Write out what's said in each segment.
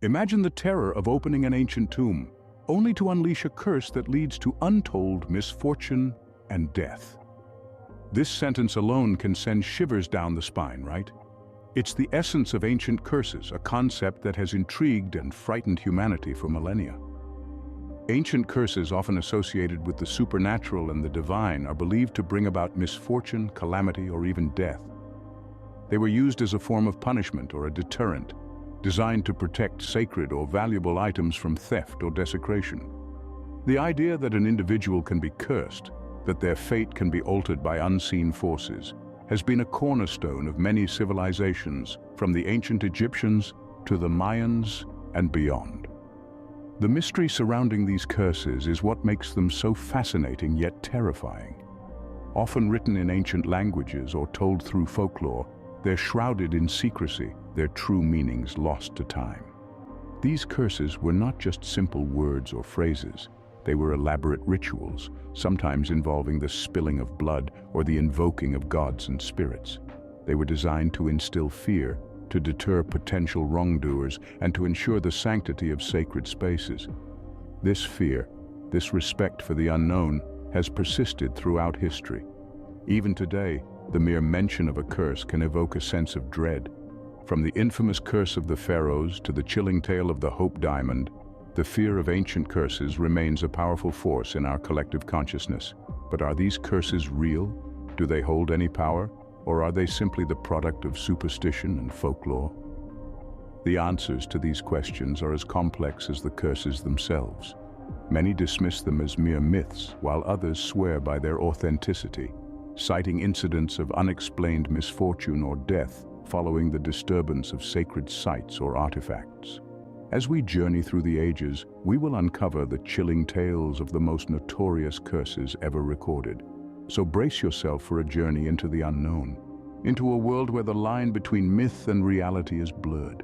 Imagine the terror of opening an ancient tomb, only to unleash a curse that leads to untold misfortune and death. This sentence alone can send shivers down the spine, right? It's the essence of ancient curses, a concept that has intrigued and frightened humanity for millennia. Ancient curses, often associated with the supernatural and the divine, are believed to bring about misfortune, calamity, or even death. They were used as a form of punishment or a deterrent, designed to protect sacred or valuable items from theft or desecration. The idea that an individual can be cursed, that their fate can be altered by unseen forces, has been a cornerstone of many civilizations, from the ancient Egyptians to the Mayans and beyond. The mystery surrounding these curses is what makes them so fascinating yet terrifying. Often written in ancient languages or told through folklore, they're shrouded in secrecy, their true meanings lost to time. These curses were not just simple words or phrases. They were elaborate rituals, sometimes involving the spilling of blood or the invoking of gods and spirits. They were designed to instill fear, to deter potential wrongdoers, and to ensure the sanctity of sacred spaces. This fear, this respect for the unknown, has persisted throughout history. Even today, the mere mention of a curse can evoke a sense of dread. From the infamous curse of the pharaohs to the chilling tale of the Hope Diamond, the fear of ancient curses remains a powerful force in our collective consciousness. But are these curses real? Do they hold any power? Or are they simply the product of superstition and folklore? The answers to these questions are as complex as the curses themselves. Many dismiss them as mere myths, while others swear by their authenticity, citing incidents of unexplained misfortune or death following the disturbance of sacred sites or artifacts. As we journey through the ages, we will uncover the chilling tales of the most notorious curses ever recorded. So brace yourself for a journey into the unknown, into a world where the line between myth and reality is blurred,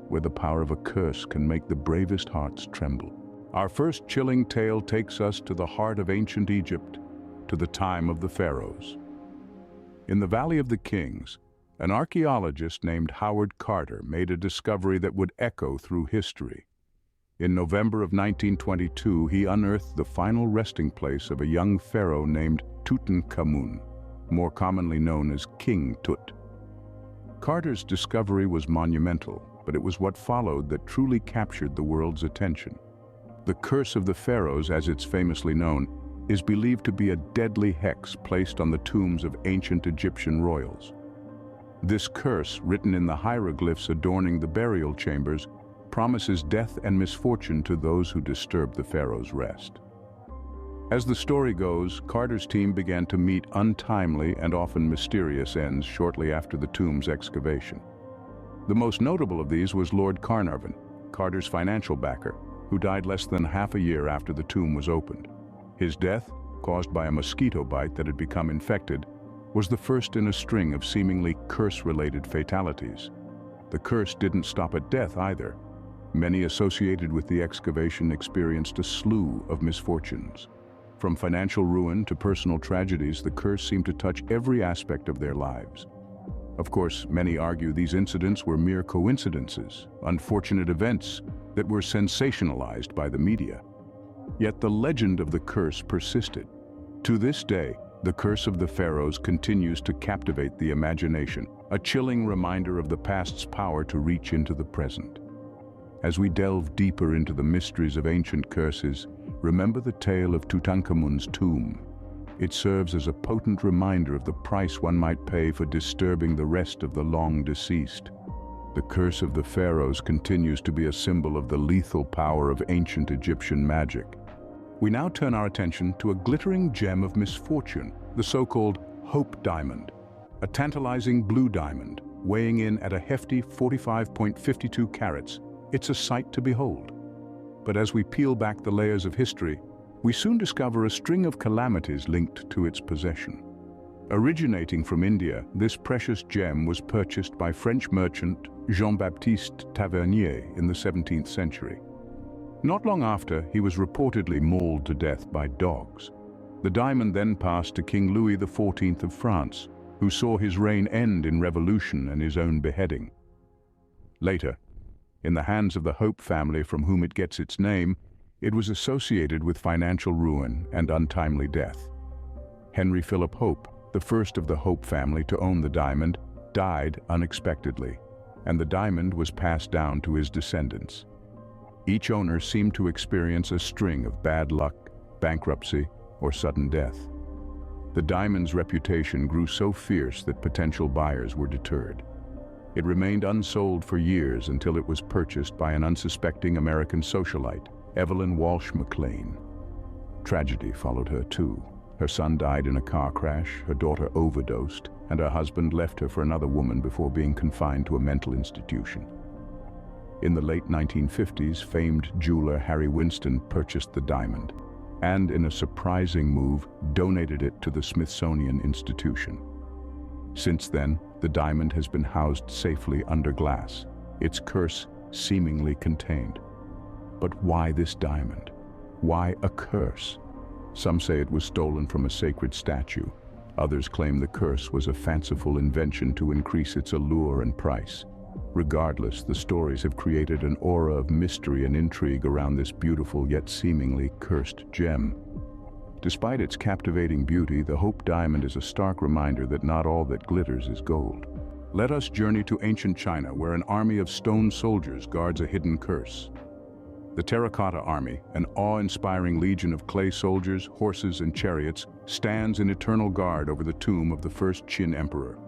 where the power of a curse can make the bravest hearts tremble. Our first chilling tale takes us to the heart of ancient Egypt, to the time of the pharaohs. In the Valley of the Kings, an archaeologist named Howard Carter made a discovery that would echo through history. In November of 1922, he unearthed the final resting place of a young pharaoh named Tutankhamun, more commonly known as King Tut. Carter's discovery was monumental, but it was what followed that truly captured the world's attention. The Curse of the Pharaohs, as it's famously known, is believed to be a deadly hex placed on the tombs of ancient Egyptian royals. This curse, written in the hieroglyphs adorning the burial chambers, promises death and misfortune to those who disturb the pharaoh's rest. As the story goes, Carter's team began to meet untimely and often mysterious ends shortly after the tomb's excavation. The most notable of these was Lord Carnarvon, Carter's financial backer, who died less than half a year after the tomb was opened. His death, caused by a mosquito bite that had become infected, was the first in a string of seemingly curse-related fatalities. The curse didn't stop at death either. Many associated with the excavation experienced a slew of misfortunes. From financial ruin to personal tragedies, the curse seemed to touch every aspect of their lives. Of course, many argue these incidents were mere coincidences, unfortunate events that were sensationalized by the media. Yet the legend of the curse persisted. To this day, the Curse of the Pharaohs continues to captivate the imagination, a chilling reminder of the past's power to reach into the present. As we delve deeper into the mysteries of ancient curses, remember the tale of Tutankhamun's tomb. It serves as a potent reminder of the price one might pay for disturbing the rest of the long deceased. The Curse of the Pharaohs continues to be a symbol of the lethal power of ancient Egyptian magic. We now turn our attention to a glittering gem of misfortune, the so-called Hope Diamond, a tantalizing blue diamond, weighing in at a hefty 45.52 carats. It's a sight to behold. But as we peel back the layers of history, we soon discover a string of calamities linked to its possession. Originating from India, this precious gem was purchased by French merchant Jean-Baptiste Tavernier in the 17th century. Not long after, he was reportedly mauled to death by dogs. The diamond then passed to King Louis XIV of France, who saw his reign end in revolution and his own beheading. Later, In the hands of the Hope family from whom it gets its name, it was associated with financial ruin and untimely death. Henry Philip Hope, the first of the Hope family to own the diamond, died unexpectedly, and the diamond was passed down to his descendants. Each owner seemed to experience a string of bad luck, bankruptcy, or sudden death. The diamond's reputation grew so fierce that potential buyers were deterred. It remained unsold for years until it was purchased by an unsuspecting American socialite, Evelyn Walsh McLean. Tragedy followed her too. Her son died in a car crash, her daughter overdosed, and her husband left her for another woman before being confined to a mental institution. In the late 1950s, famed jeweler Harry Winston purchased the diamond, and in a surprising move, donated it to the Smithsonian Institution. Since then, the diamond has been housed safely under glass, its curse seemingly contained. But why this diamond? Why a curse? Some say it was stolen from a sacred statue. Others claim the curse was a fanciful invention to increase its allure and price. Regardless, the stories have created an aura of mystery and intrigue around this beautiful yet seemingly cursed gem. Despite its captivating beauty, the Hope diamond is a stark reminder that not all that glitters is gold. Let us journey to ancient China, where an army of stone soldiers guards a hidden curse. The Terracotta Army, an awe-inspiring legion of clay soldiers, horses, and chariots, stands in eternal guard over the tomb of the first Qin emperor.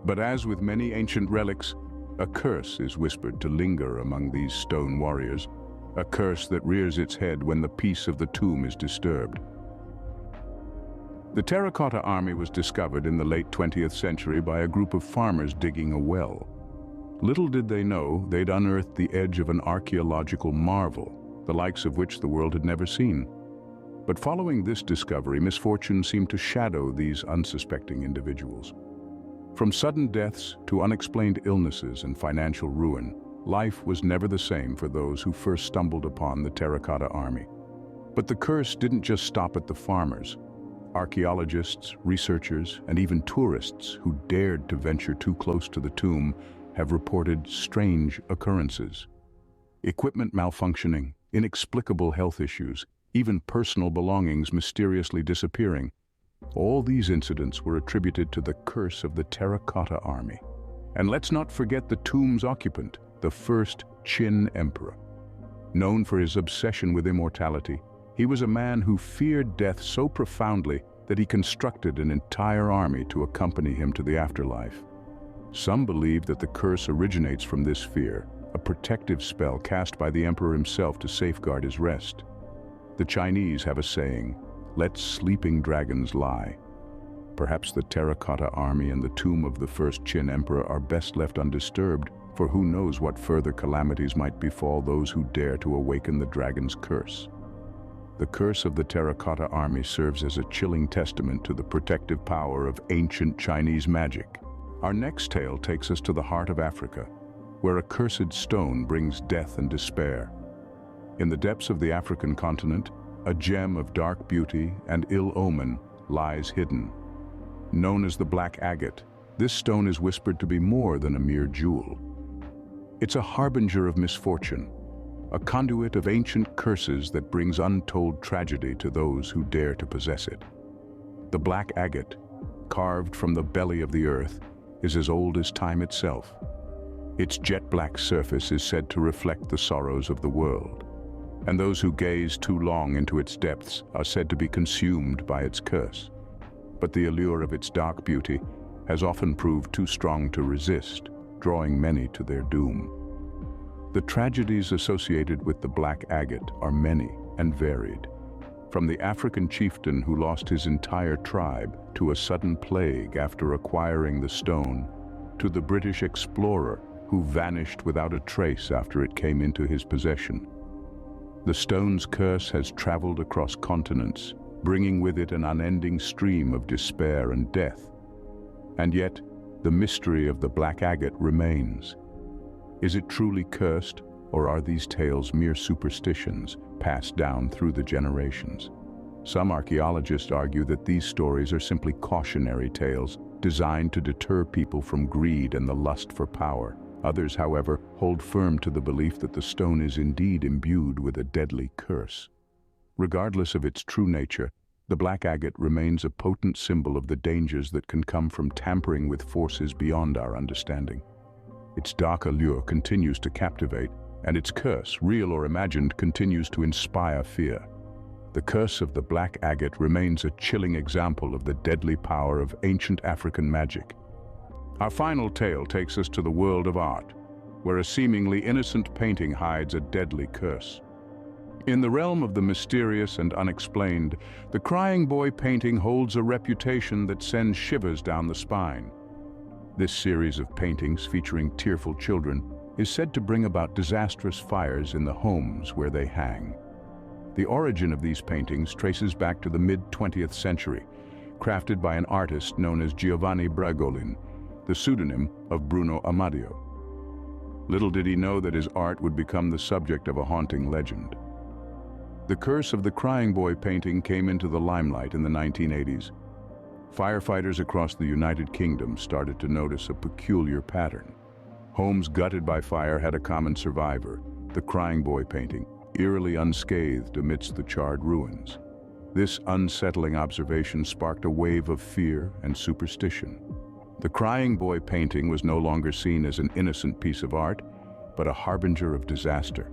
But as with many ancient relics, a curse is whispered to linger among these stone warriors, a curse that rears its head when the peace of the tomb is disturbed. The Terracotta Army was discovered in the late 20th century by a group of farmers digging a well. Little did they know they'd unearthed the edge of an archaeological marvel, the likes of which the world had never seen. But following this discovery, misfortune seemed to shadow these unsuspecting individuals. From sudden deaths to unexplained illnesses and financial ruin, life was never the same for those who first stumbled upon the Terracotta Army. But the curse didn't just stop at the farmers. Archaeologists, researchers, and even tourists who dared to venture too close to the tomb have reported strange occurrences. Equipment malfunctioning, inexplicable health issues, even personal belongings mysteriously disappearing. All these incidents were attributed to the curse of the Terracotta Army. And let's not forget the tomb's occupant, the first Qin emperor. Known for his obsession with immortality, he was a man who feared death so profoundly that he constructed an entire army to accompany him to the afterlife. Some believe that the curse originates from this fear, a protective spell cast by the emperor himself to safeguard his rest. The Chinese have a saying, "Let sleeping dragons lie." Perhaps the Terracotta Army and the tomb of the first Qin emperor are best left undisturbed, for who knows what further calamities might befall those who dare to awaken the dragon's curse. The curse of the Terracotta Army serves as a chilling testament to the protective power of ancient Chinese magic. Our next tale takes us to the heart of Africa, where a cursed stone brings death and despair. In the depths of the African continent, a gem of dark beauty and ill omen lies hidden. Known as the black agate, this stone is whispered to be more than a mere jewel. It's a harbinger of misfortune, a conduit of ancient curses that brings untold tragedy to those who dare to possess it. The black agate, carved from the belly of the earth, is as old as time itself. Its jet-black surface is said to reflect the sorrows of the world, and those who gaze too long into its depths are said to be consumed by its curse. But the allure of its dark beauty has often proved too strong to resist, drawing many to their doom. The tragedies associated with the black agate are many and varied. From the African chieftain who lost his entire tribe to a sudden plague after acquiring the stone, to the British explorer who vanished without a trace after it came into his possession. The stone's curse has traveled across continents, bringing with it an unending stream of despair and death. And yet, the mystery of the black agate remains. Is it truly cursed, or are these tales mere superstitions passed down through the generations? Some archaeologists argue that these stories are simply cautionary tales designed to deter people from greed and the lust for power. Others, however, hold firm to the belief that the stone is indeed imbued with a deadly curse. Regardless of its true nature, the black agate remains a potent symbol of the dangers that can come from tampering with forces beyond our understanding. Its dark allure continues to captivate, and its curse, real or imagined, continues to inspire fear. The curse of the black agate remains a chilling example of the deadly power of ancient African magic. Our final tale takes us to the world of art, where a seemingly innocent painting hides a deadly curse. In the realm of the mysterious and unexplained, the Crying Boy painting holds a reputation that sends shivers down the spine. This series of paintings featuring tearful children is said to bring about disastrous fires in the homes where they hang. The origin of these paintings traces back to the mid-20th century, crafted by an artist known as Giovanni Bragolin, the pseudonym of Bruno Amadio. Little did he know that his art would become the subject of a haunting legend. The curse of the Crying Boy painting came into the limelight in the 1980s. Firefighters across the United Kingdom started to notice a peculiar pattern. Homes gutted by fire had a common survivor, the Crying Boy painting, eerily unscathed amidst the charred ruins. This unsettling observation sparked a wave of fear and superstition. The Crying Boy painting was no longer seen as an innocent piece of art, but a harbinger of disaster.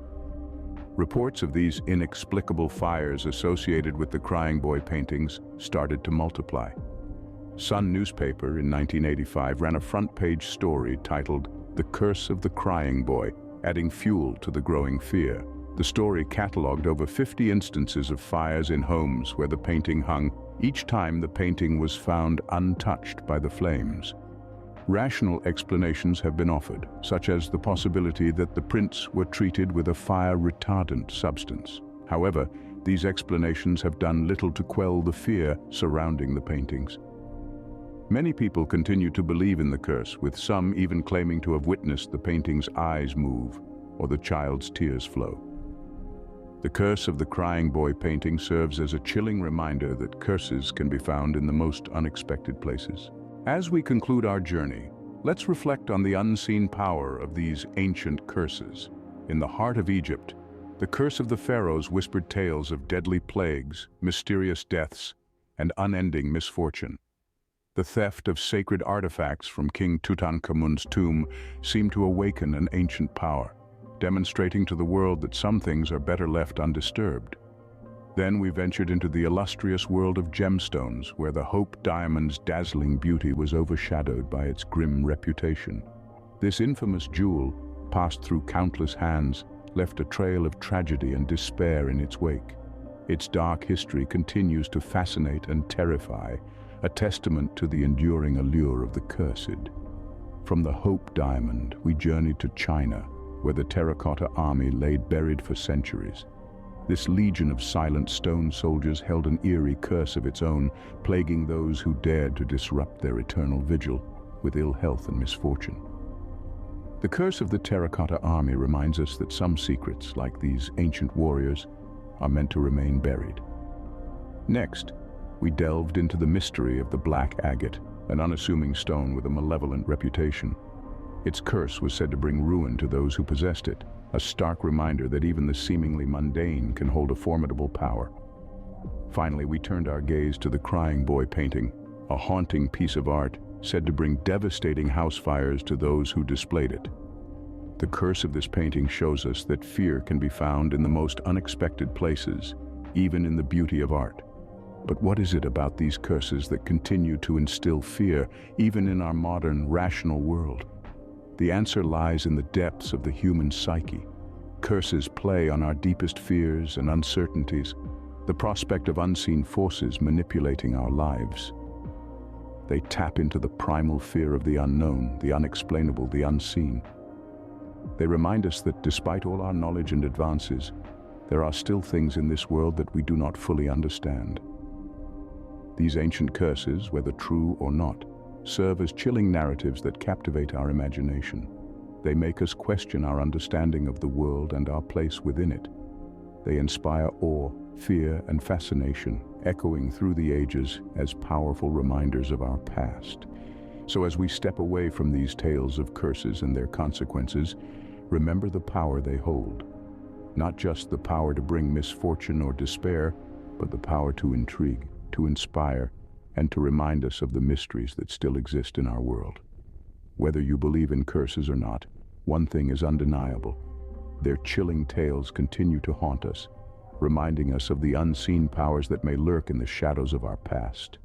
Reports of these inexplicable fires associated with the Crying Boy paintings started to multiply. Sun newspaper in 1985 ran a front-page story titled "The Curse of the Crying Boy," adding fuel to the growing fear. The story cataloged over 50 instances of fires in homes where the painting hung, each time the painting was found untouched by the flames. Rational explanations have been offered, such as the possibility that the prints were treated with a fire-retardant substance. However, these explanations have done little to quell the fear surrounding the paintings. Many people continue to believe in the curse, with some even claiming to have witnessed the painting's eyes move or the child's tears flow. The curse of the Crying Boy painting serves as a chilling reminder that curses can be found in the most unexpected places. As we conclude our journey, let's reflect on the unseen power of these ancient curses. In the heart of Egypt, the curse of the pharaohs whispered tales of deadly plagues, mysterious deaths, and unending misfortune. The theft of sacred artifacts from King Tutankhamun's tomb seemed to awaken an ancient power, demonstrating to the world that some things are better left undisturbed. Then we ventured into the illustrious world of gemstones, where the Hope diamond's dazzling beauty was overshadowed by its grim reputation. This infamous jewel, passed through countless hands, left a trail of tragedy and despair in its wake. Its dark history continues to fascinate and terrify, a testament to the enduring allure of the cursed. From the Hope diamond, we journeyed to China, where the terracotta army lay buried for centuries. This legion of silent stone soldiers held an eerie curse of its own, plaguing those who dared to disrupt their eternal vigil with ill health and misfortune. The curse of the terracotta army reminds us that some secrets, like these ancient warriors, are meant to remain buried. Next, we delved into the mystery of the black agate, an unassuming stone with a malevolent reputation. Its curse was said to bring ruin to those who possessed it, a stark reminder that even the seemingly mundane can hold a formidable power. Finally, we turned our gaze to the Crying Boy painting, a haunting piece of art said to bring devastating house fires to those who displayed it. The curse of this painting shows us that fear can be found in the most unexpected places, even in the beauty of art. But what is it about these curses that continue to instill fear, even in our modern, rational world? The answer lies in the depths of the human psyche. Curses play on our deepest fears and uncertainties, the prospect of unseen forces manipulating our lives. They tap into the primal fear of the unknown, the unexplainable, the unseen. They remind us that despite all our knowledge and advances, there are still things in this world that we do not fully understand. These ancient curses, whether true or not, serve as chilling narratives that captivate our imagination. They make us question our understanding of the world and our place within it. They inspire awe, fear, and fascination, echoing through the ages as powerful reminders of our past. So as we step away from these tales of curses and their consequences, remember the power they hold. Not just the power to bring misfortune or despair, but the power to intrigue, to inspire, and to remind us of the mysteries that still exist in our world. Whether you believe in curses or not, one thing is undeniable. Their chilling tales continue to haunt us, reminding us of the unseen powers that may lurk in the shadows of our past.